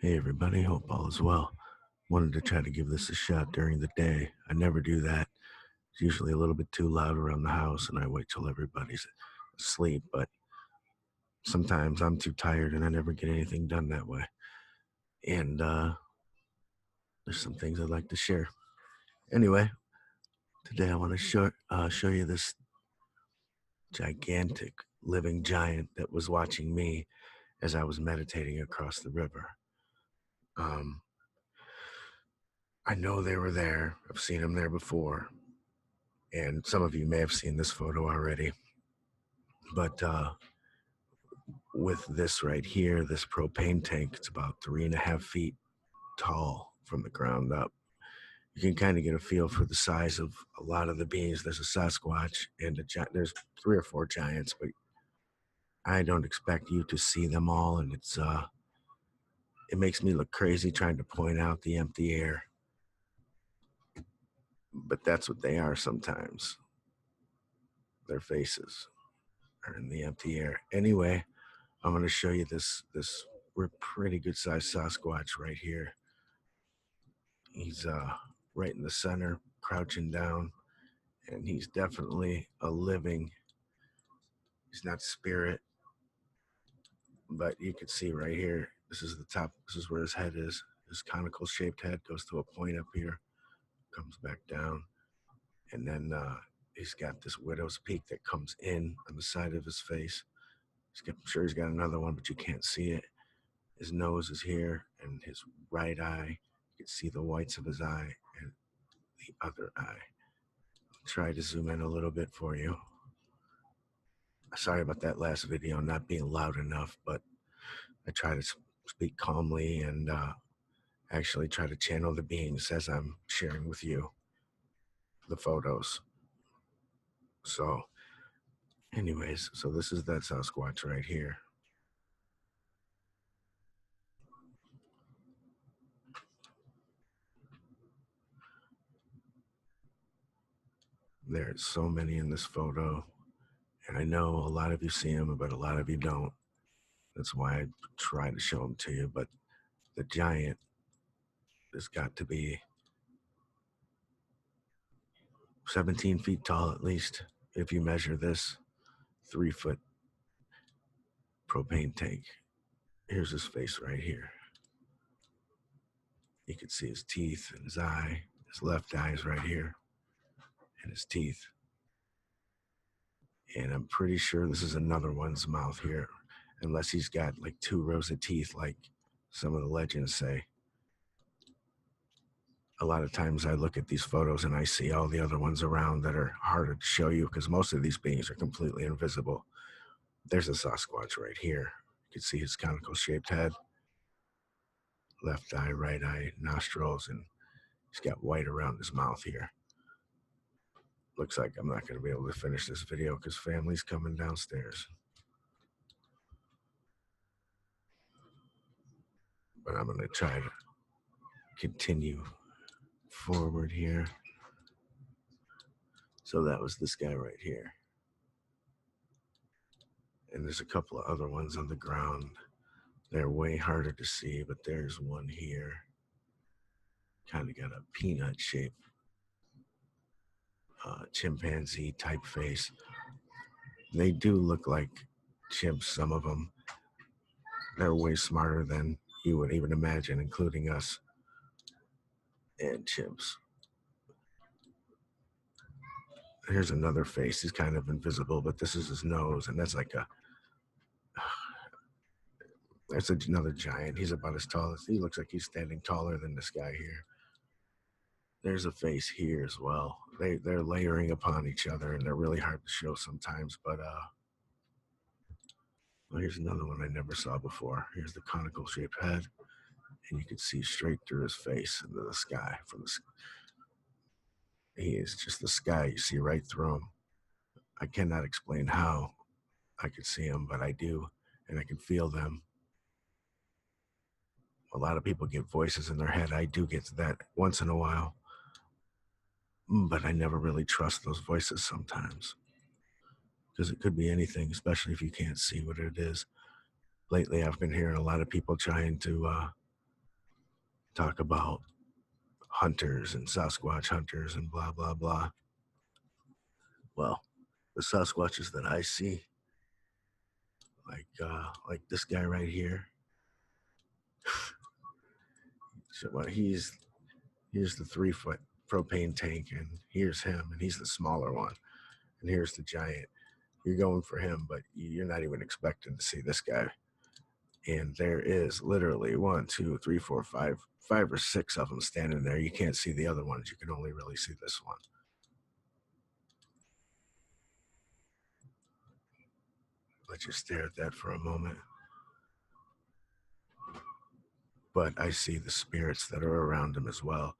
Hey everybody, hope all is well. Wanted to try to give this a shot during the day. I never do that. It's usually a little bit too loud around the house and I wait till everybody's asleep, but sometimes I'm too tired and I never get anything done that way. And there's some things I'd like to share. Anyway, today I want to show you this gigantic living giant that was watching me as I was meditating across the river. Um, I know they were there. I've seen them there before, and some of you may have seen this photo already. But with this right here, this propane tank, it's about 3.5 feet tall from the ground up. You can kind of get a feel for the size of a lot of the beings. There's a Sasquatch and there's 3 or 4 giants, but I don't expect you to see them all. And it makes me look crazy trying to point out the empty air, but that's what they are sometimes. Their faces are in the empty air. Anyway, I'm going to show you this pretty good sized Sasquatch right here. He's right in the center, crouching down, and he's definitely a living. He's not spirit, but you can see right here. This is the top. This is where his head is. His conical shaped head goes to a point up here, comes back down, and then he's got this widow's peak that comes in on the side of his face. I'm sure he's got another one, but you can't see it. His nose is here, and his right eye. You can see the whites of his eye and the other eye. Try to zoom in a little bit for you. Sorry about that last video not being loud enough, but I try to speak calmly and actually try to channel the beings as I'm sharing with you the photos. So, anyways, so this is that Sasquatch right here. There's so many in this photo, and I know a lot of you see them, but a lot of you don't. That's why I try to show them to you. But the giant has got to be 17 feet tall at least if you measure this 3 foot propane tank. Here's his face right here. You can see his teeth and his eye. His left eye is right here, and his teeth. And I'm pretty sure this is another one's mouth here, unless he's got like 2 rows of teeth, like some of the legends say. A lot of times I look at these photos and I see all the other ones around that are harder to show you because most of these beings are completely invisible. There's a Sasquatch right here. You can see his conical shaped head, left eye, right eye, nostrils, and he's got white around his mouth here. Looks like I'm not going to be able to finish this video because family's coming downstairs. But I'm going to try to continue forward here. So that was this guy right here. And there's a couple of other ones on the ground. They're way harder to see, but there's one here. Kind of got a peanut shape, chimpanzee type face. They do look like chimps, some of them. They're way smarter than you would even imagine, including us and chimps. Here's another face. He's kind of invisible, but this is his nose, and that's like a. That's another giant. He's about as tall as he looks like he's standing taller than this guy here. There's a face here as well. They're layering upon each other, and they're really hard to show sometimes. But well, here's another one I never saw before. Here's the conical shaped head, and you can see straight through his face into the sky. He is just the sky. You see right through him. I cannot explain how I could see him, but I do, and I can feel them. A lot of people get voices in their head. I do get that once in a while, but I never really trust those voices sometimes because it could be anything, especially if you can't see what it is. Lately, I've been hearing a lot of people trying to talk about hunters and Sasquatch hunters and blah, blah, blah. Well, the Sasquatches that I see, like this guy right here. So well, here's the 3-foot propane tank, and here's him, and he's the smaller one, and here's the giant. You're going for him, but you're not even expecting to see this guy. And there is literally 1, 2, 3, 4, 5 or 6 of them standing there. You can't see the other ones. You can only really see this one. Let you stare at that for a moment. But I see the spirits that are around him as well.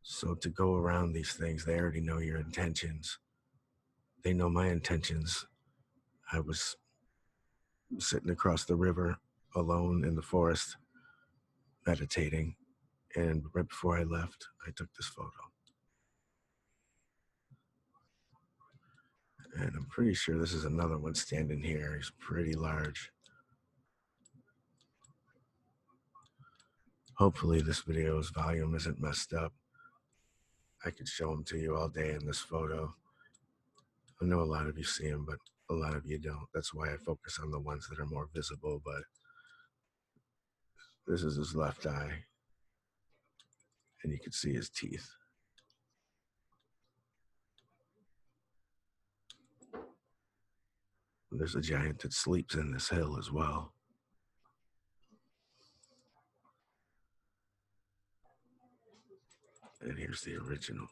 So to go around these things, they already know your intentions. They know my intentions. I was sitting across the river alone in the forest, meditating. And right before I left, I took this photo. And I'm pretty sure this is another one standing here. He's pretty large. Hopefully this video's volume isn't messed up. I could show them to you all day in this photo. I know a lot of you see him, but a lot of you don't. That's why I focus on the ones that are more visible. But this is his left eye, and you can see his teeth. There's a giant that sleeps in this hill as well. And here's the original.